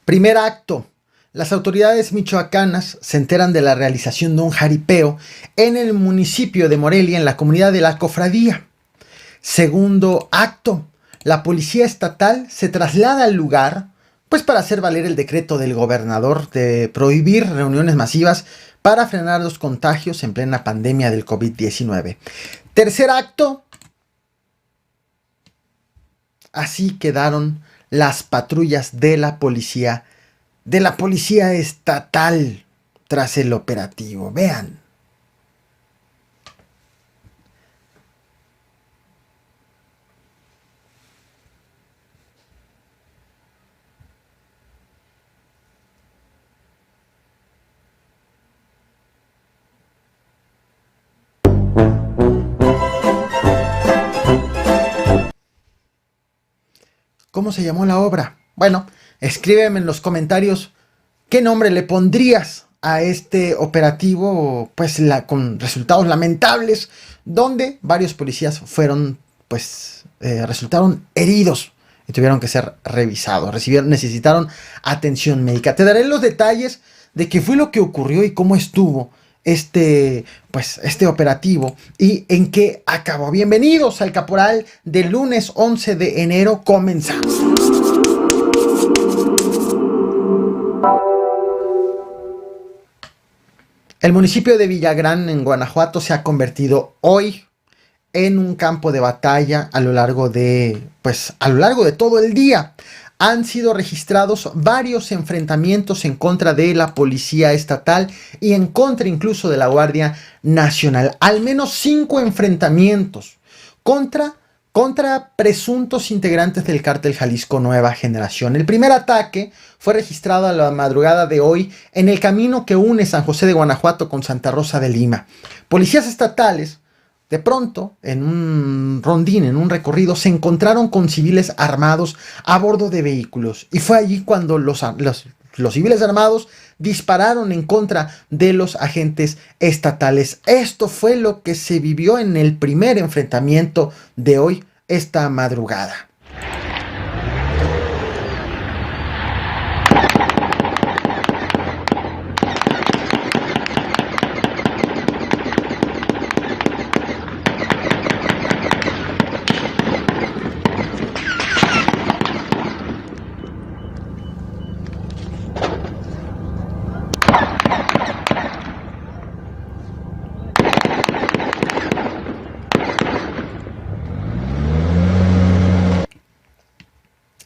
Primer acto. Las autoridades michoacanas se enteran de la realización de un jaripeo en el municipio de Morelia, en la comunidad de La Cofradía. Segundo acto. La policía estatal se traslada al lugar, pues para hacer valer el decreto del gobernador de prohibir reuniones masivas para frenar los contagios en plena pandemia del COVID-19. Tercer acto. Así quedaron las patrullas de la policía estatal tras el operativo. Vean. ¿Cómo se llamó la obra? Bueno, escríbeme en los comentarios qué nombre le pondrías a este operativo, pues con resultados lamentables, donde varios policías resultaron heridos y tuvieron que ser revisados, necesitaron atención médica. Te daré los detalles de qué fue lo que ocurrió y cómo estuvo este operativo y en qué acabó. Bienvenidos al Caporal del lunes 11 de enero. Comenzamos. El municipio de Villagrán, en Guanajuato, se ha convertido hoy en un campo de batalla a lo largo de todo el día. Han sido registrados varios enfrentamientos en contra de la policía estatal y en contra incluso de la Guardia Nacional. Al menos 5 enfrentamientos contra presuntos integrantes del cártel Jalisco Nueva Generación. El primer ataque fue registrado a la madrugada de hoy en el camino que une San José de Guanajuato con Santa Rosa de Lima. Policías estatales, de pronto, en un rondín, en un recorrido, se encontraron con civiles armados a bordo de vehículos. Y fue allí cuando los civiles armados dispararon en contra de los agentes estatales. Esto fue lo que se vivió en el primer enfrentamiento de hoy, esta madrugada.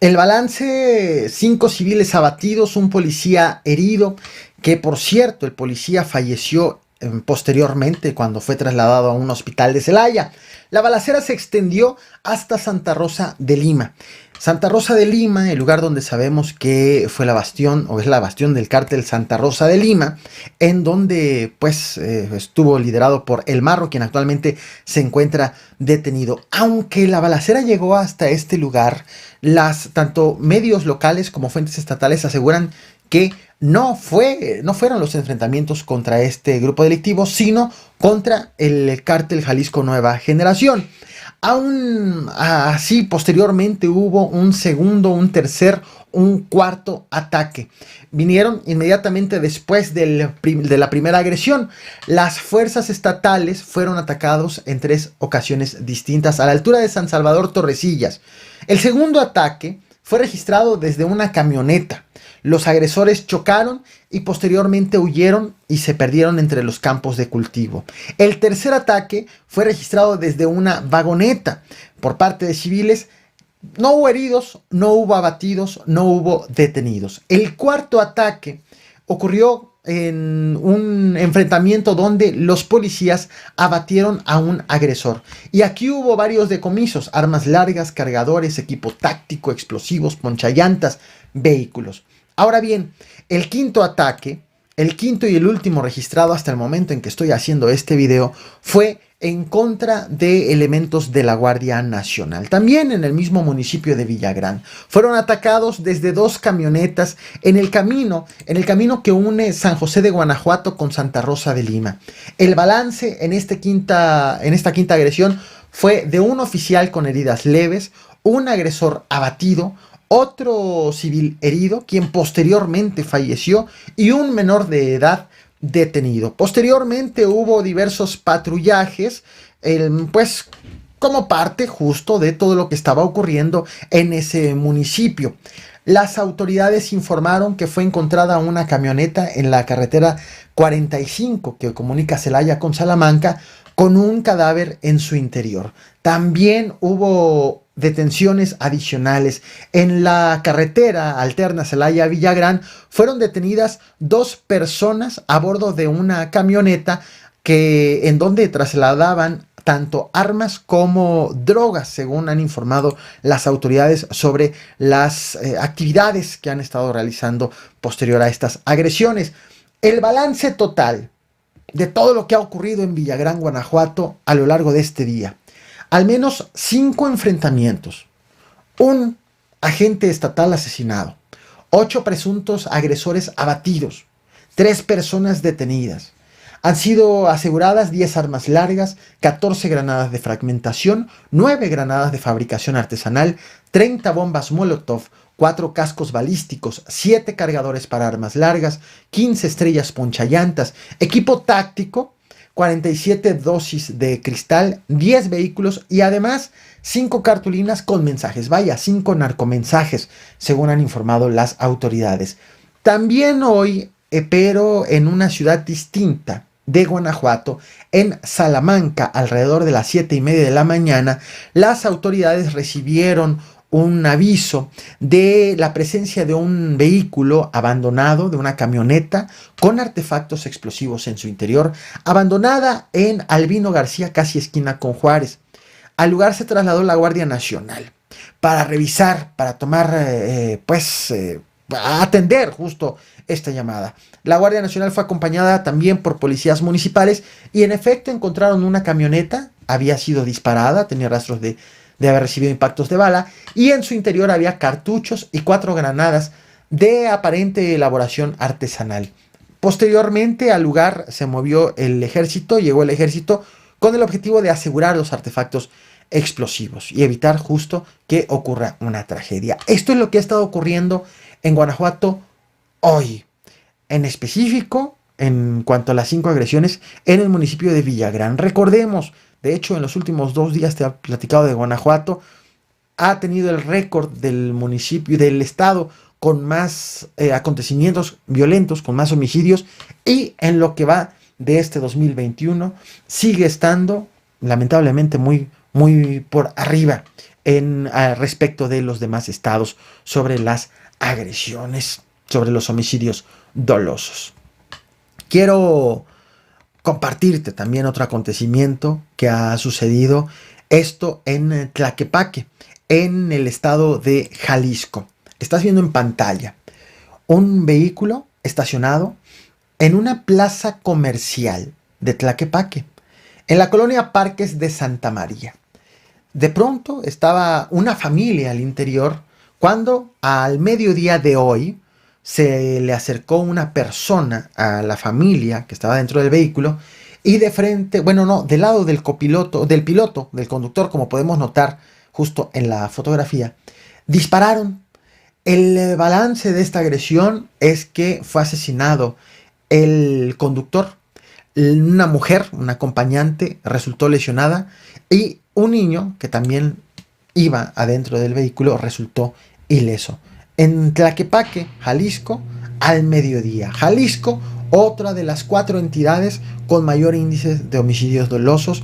El balance: 5 civiles abatidos, un policía herido, que por cierto el policía falleció posteriormente cuando fue trasladado a un hospital de Celaya. La balacera se extendió hasta Santa Rosa de Lima. Santa Rosa de Lima, el lugar donde sabemos que fue la bastión o es la bastión del cártel Santa Rosa de Lima, en donde estuvo liderado por El Marro, quien actualmente se encuentra detenido. Aunque la balacera llegó hasta este lugar, tanto medios locales como fuentes estatales aseguran que no fueron los enfrentamientos contra este grupo delictivo, sino contra el cártel Jalisco Nueva Generación. Aún así, posteriormente hubo un segundo, un tercer, un cuarto ataque. Vinieron inmediatamente después de la primera agresión. Las fuerzas estatales fueron atacados en 3 ocasiones distintas a la altura de San Salvador Torrecillas. El segundo ataque fue registrado desde una camioneta. Los agresores chocaron y posteriormente huyeron y se perdieron entre los campos de cultivo. El tercer ataque fue registrado desde una vagoneta por parte de civiles. No hubo heridos, no hubo abatidos, no hubo detenidos. El cuarto ataque ocurrió en un enfrentamiento donde los policías abatieron a un agresor. Y aquí hubo varios decomisos: armas largas, cargadores, equipo táctico, explosivos, ponchallantas, vehículos. Ahora bien, el quinto ataque, el quinto y el último registrado hasta el momento en que estoy haciendo este video, fue en contra de elementos de la Guardia Nacional. También en el mismo municipio de Villagrán. Fueron atacados desde 2 camionetas en el camino que une San José de Guanajuato con Santa Rosa de Lima. El balance en esta quinta agresión fue de un oficial con heridas leves, un agresor abatido, otro civil herido, quien posteriormente falleció, y un menor de edad detenido. Posteriormente hubo diversos patrullajes, pues como parte justo de todo lo que estaba ocurriendo en ese municipio. Las autoridades informaron que fue encontrada una camioneta en la carretera 45 que comunica Celaya con Salamanca con un cadáver en su interior. También hubo detenciones adicionales. En la carretera alterna Celaya-Villagrán fueron detenidas 2 personas a bordo de una camioneta en donde trasladaban tanto armas como drogas, según han informado las autoridades sobre las actividades que han estado realizando posterior a estas agresiones. El balance total de todo lo que ha ocurrido en Villagrán, Guanajuato, a lo largo de este día: al menos 5 enfrentamientos, un agente estatal asesinado, 8 presuntos agresores abatidos, 3 personas detenidas. Han sido aseguradas 10 armas largas, 14 granadas de fragmentación, 9 granadas de fabricación artesanal, 30 bombas Molotov, 4 cascos balísticos, 7 cargadores para armas largas, 15 estrellas ponchallantas, equipo táctico, 47 dosis de cristal, 10 vehículos y además 5 cartulinas con mensajes. Vaya, 5 narcomensajes, según han informado las autoridades. También hoy, pero en una ciudad distinta de Guanajuato, en Salamanca, alrededor de las 7:30 de la mañana, las autoridades recibieron un aviso de la presencia de un vehículo abandonado, de una camioneta con artefactos explosivos en su interior, abandonada en Albino García, casi esquina con Juárez. Al lugar se trasladó la Guardia Nacional para revisar, para tomar, a atender justo esta llamada. La Guardia Nacional fue acompañada también por policías municipales y en efecto encontraron una camioneta, había sido disparada, tenía rastros de haber recibido impactos de bala, y en su interior había cartuchos y 4 granadas de aparente elaboración artesanal. Posteriormente al lugar se movió el ejército, llegó el ejército con el objetivo de asegurar los artefactos explosivos y evitar justo que ocurra una tragedia. Esto es lo que ha estado ocurriendo en Guanajuato hoy, en específico en cuanto a las 5 agresiones en el municipio de Villagrán. Recordemos, de hecho, en los últimos 2 días te he platicado de Guanajuato, ha tenido el récord del municipio, del estado, con más acontecimientos violentos, con más homicidios, y en lo que va de este 2021 sigue estando lamentablemente muy, muy por arriba respecto de los demás estados sobre las agresiones, sobre los homicidios dolosos. Quiero compartirte también otro acontecimiento que ha sucedido, esto en Tlaquepaque, en el estado de Jalisco. Estás viendo en pantalla un vehículo estacionado en una plaza comercial de Tlaquepaque, en la colonia Parques de Santa María. De pronto estaba una familia al interior cuando al mediodía de hoy se le acercó una persona a la familia que estaba dentro del vehículo y de frente, bueno, no, del lado del copiloto, del piloto, del conductor, como podemos notar justo en la fotografía, dispararon. El balance de esta agresión es que fue asesinado el conductor, una mujer, una acompañante, resultó lesionada y un niño que también iba adentro del vehículo resultó ileso. En Tlaquepaque, Jalisco, al mediodía. Jalisco, otra de las 4 entidades con mayor índice de homicidios dolosos,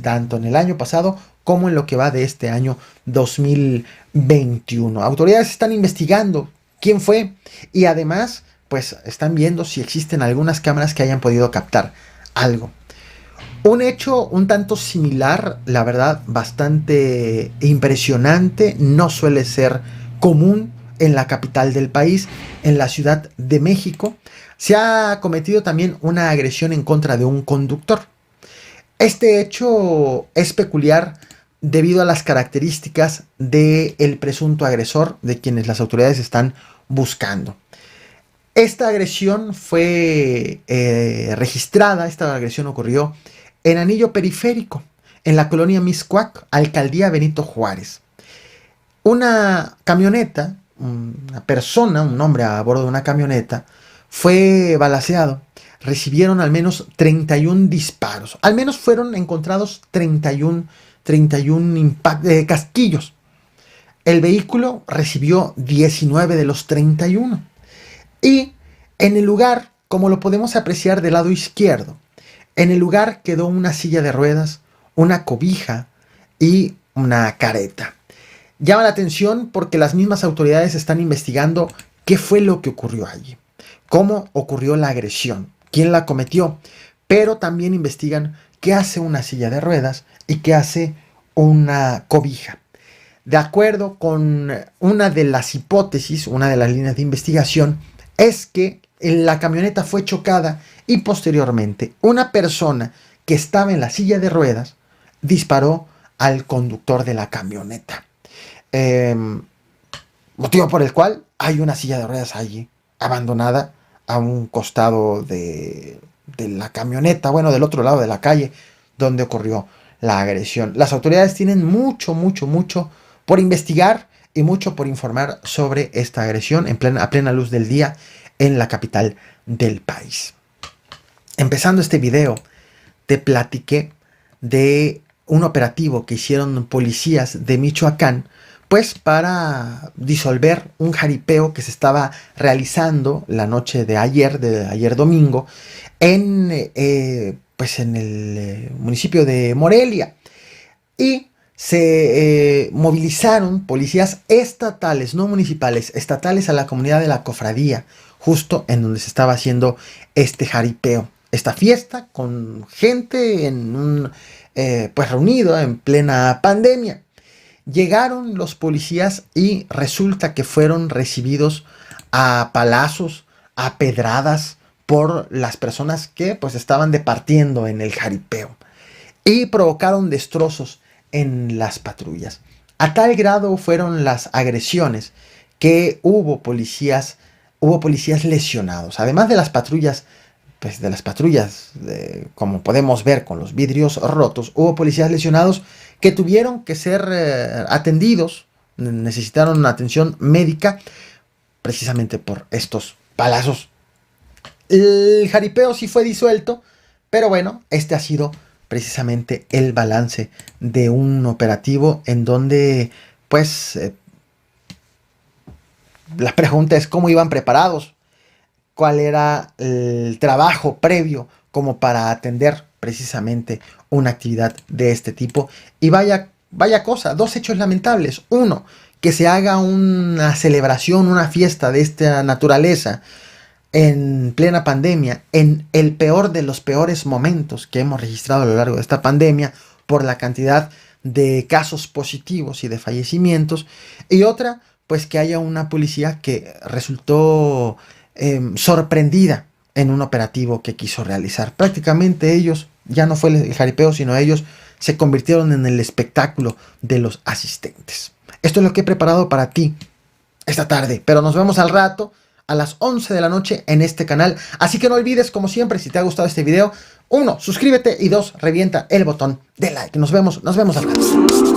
tanto en el año pasado como en lo que va de este año 2021. Autoridades están investigando quién fue y además pues están viendo si existen algunas cámaras que hayan podido captar algo. Un hecho un tanto similar, la verdad, bastante impresionante, no suele ser común en la capital del país, en la Ciudad de México. Se ha cometido también una agresión en contra de un conductor. Este hecho es peculiar debido a las características del presunto agresor, de quienes las autoridades están buscando. Esta agresión fue registrada, esta agresión ocurrió en Anillo Periférico, en la colonia Mixcoac, Alcaldía Benito Juárez. Una camioneta, una persona, un hombre a bordo de una camioneta, fue balaceado. Recibieron al menos 31 disparos. Al menos fueron encontrados 31 casquillos. El vehículo recibió 19 de los 31. Y en el lugar, como lo podemos apreciar del lado izquierdo, en el lugar quedó una silla de ruedas, una cobija y una careta. Llama la atención porque las mismas autoridades están investigando qué fue lo que ocurrió allí, cómo ocurrió la agresión, quién la cometió, pero también investigan qué hace una silla de ruedas y qué hace una cobija. De acuerdo con una de las hipótesis, una de las líneas de investigación, es que la camioneta fue chocada y posteriormente una persona que estaba en la silla de ruedas disparó al conductor de la camioneta. Motivo por el cual hay una silla de ruedas allí, abandonada a un costado de la camioneta, bueno, del otro lado de la calle donde ocurrió la agresión. Las autoridades tienen mucho por investigar y mucho por informar sobre esta agresión a plena luz del día en la capital del país. Empezando este video, te platiqué de un operativo que hicieron policías de Michoacán, pues para disolver un jaripeo que se estaba realizando la noche de ayer domingo, en el municipio de Morelia. Y se movilizaron policías estatales, no municipales, estatales a la comunidad de la cofradía, justo en donde se estaba haciendo este jaripeo, esta fiesta con gente reunido en plena pandemia. Llegaron los policías y resulta que fueron recibidos a palazos, a pedradas por las personas que pues estaban departiendo en el jaripeo y provocaron destrozos en las patrullas. A tal grado fueron las agresiones que hubo policías lesionados. Además de las patrullas, como podemos ver con los vidrios rotos, hubo policías lesionados que tuvieron que ser atendidos, necesitaron atención médica precisamente por estos palazos. El jaripeo sí fue disuelto, pero bueno, este ha sido precisamente el balance de un operativo en donde la pregunta es cómo iban preparados, cuál era el trabajo previo como para atender precisamente una actividad de este tipo. Y vaya cosa, dos hechos lamentables. Uno, que se haga una celebración, una fiesta de esta naturaleza en plena pandemia, en el peor de los peores momentos que hemos registrado a lo largo de esta pandemia por la cantidad de casos positivos y de fallecimientos. Y otra, pues que haya una policía que resultó sorprendida en un operativo que quiso realizar. Prácticamente ellos, ya no fue el jaripeo, sino ellos se convirtieron en el espectáculo de los asistentes. Esto es lo que he preparado para ti esta tarde, pero nos vemos al rato a las 11 de la noche en este canal. Así que no olvides, como siempre, si te ha gustado este video, 1, suscríbete y 2, revienta el botón de like. Nos vemos al rato.